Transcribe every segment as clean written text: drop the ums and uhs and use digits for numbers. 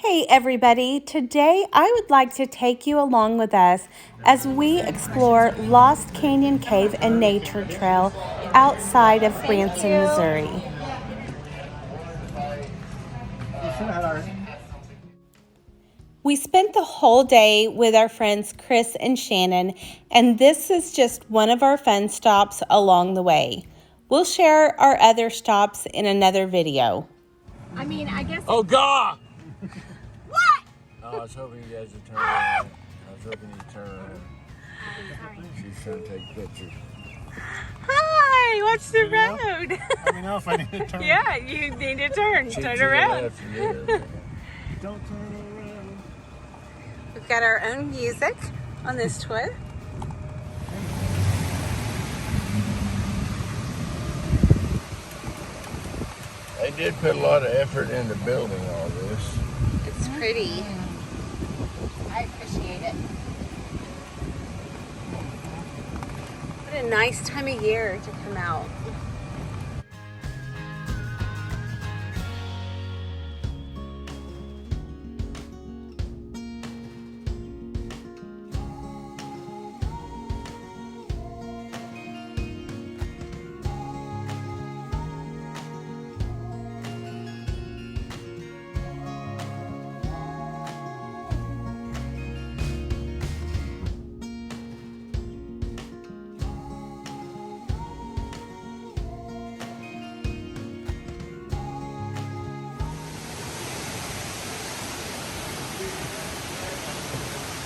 Hey everybody, today I would like to take you along with us as we explore Lost Canyon Cave and Nature Trail outside of Branson, Missouri. We spent the whole day with our friends Chris and Shannon, and this is just one of our fun stops along the way. We'll share our other stops in another video. I guess. Oh God! What? Oh, I was hoping you guys would turn around. She's trying to take pictures. Hi, watch the road. Let me know if I need to turn. Yeah, you need to turn. Turn around. Don't turn around. We've got our own music on this tour. They did put a lot of effort into building all this. It's pretty. I appreciate it. What a nice time of year to come out.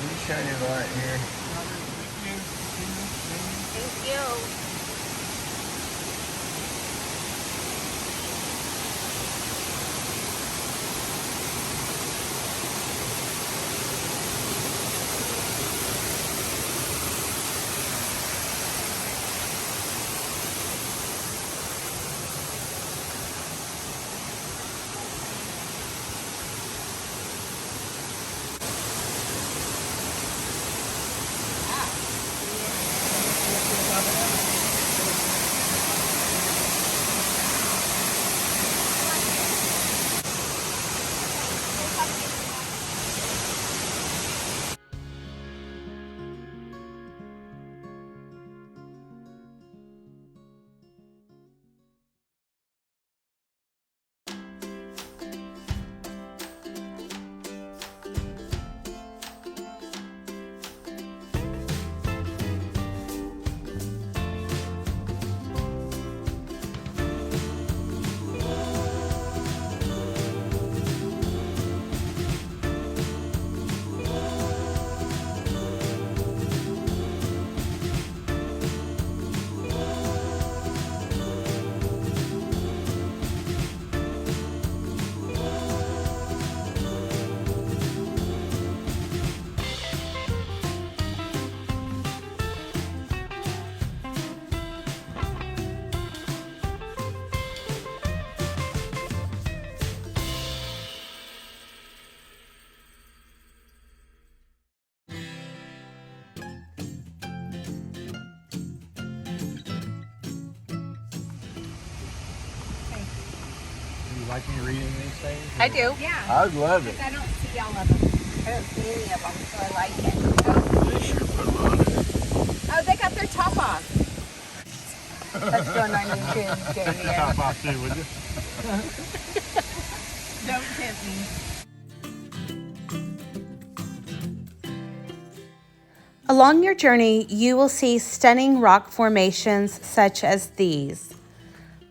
Can you shine your light here? Thank you. You like me reading these things? I do. Yeah. I would love it. I don't see all of them. I don't see any of them, so I like it. They should put them on it. Oh, they got their top off. That's going on YouTube, Damion. Top off too, would you? Don't tempt me. Along your journey, you will see stunning rock formations such as these,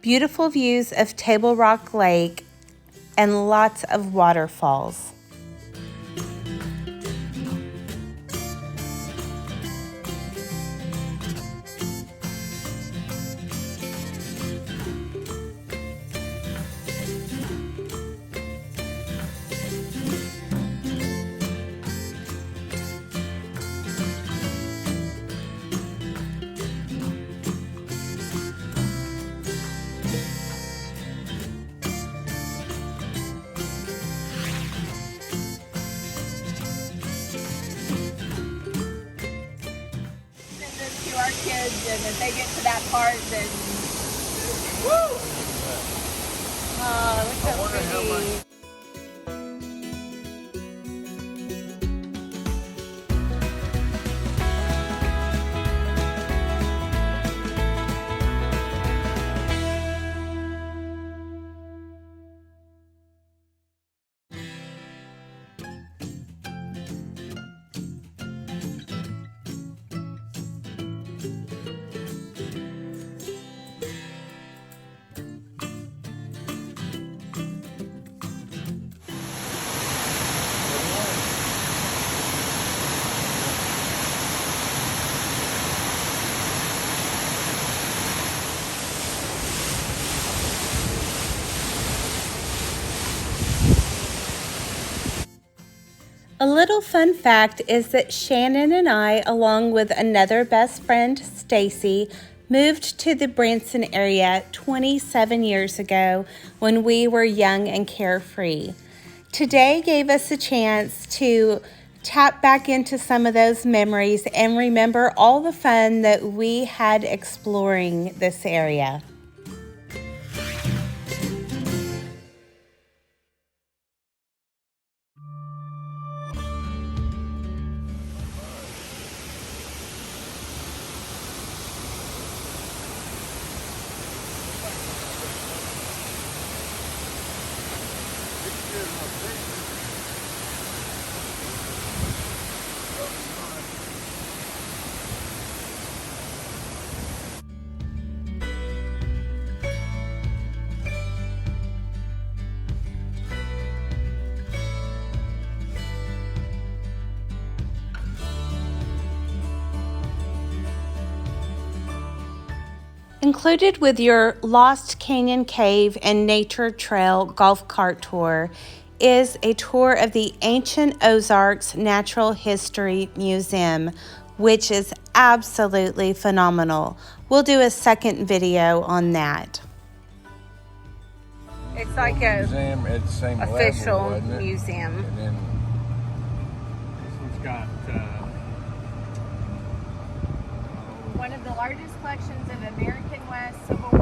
beautiful views of Table Rock Lake, and lots of waterfalls. Our kids, and if they get to that part, then woo! Oh, look how pretty. A little fun fact is that Shannon and I, along with another best friend, Stacy, moved to the Branson area 27 years ago when we were young and carefree. Today gave us a chance to tap back into some of those memories and remember all the fun that we had exploring this area. Included with your Lost Canyon Cave and Nature Trail golf cart tour is a tour of the Ancient Ozarks Natural History Museum, which is absolutely phenomenal. We'll do a second video on that. It's like a museum at the same official level, wasn't it? museum. And then This one's got One of the largest collections of American West Civil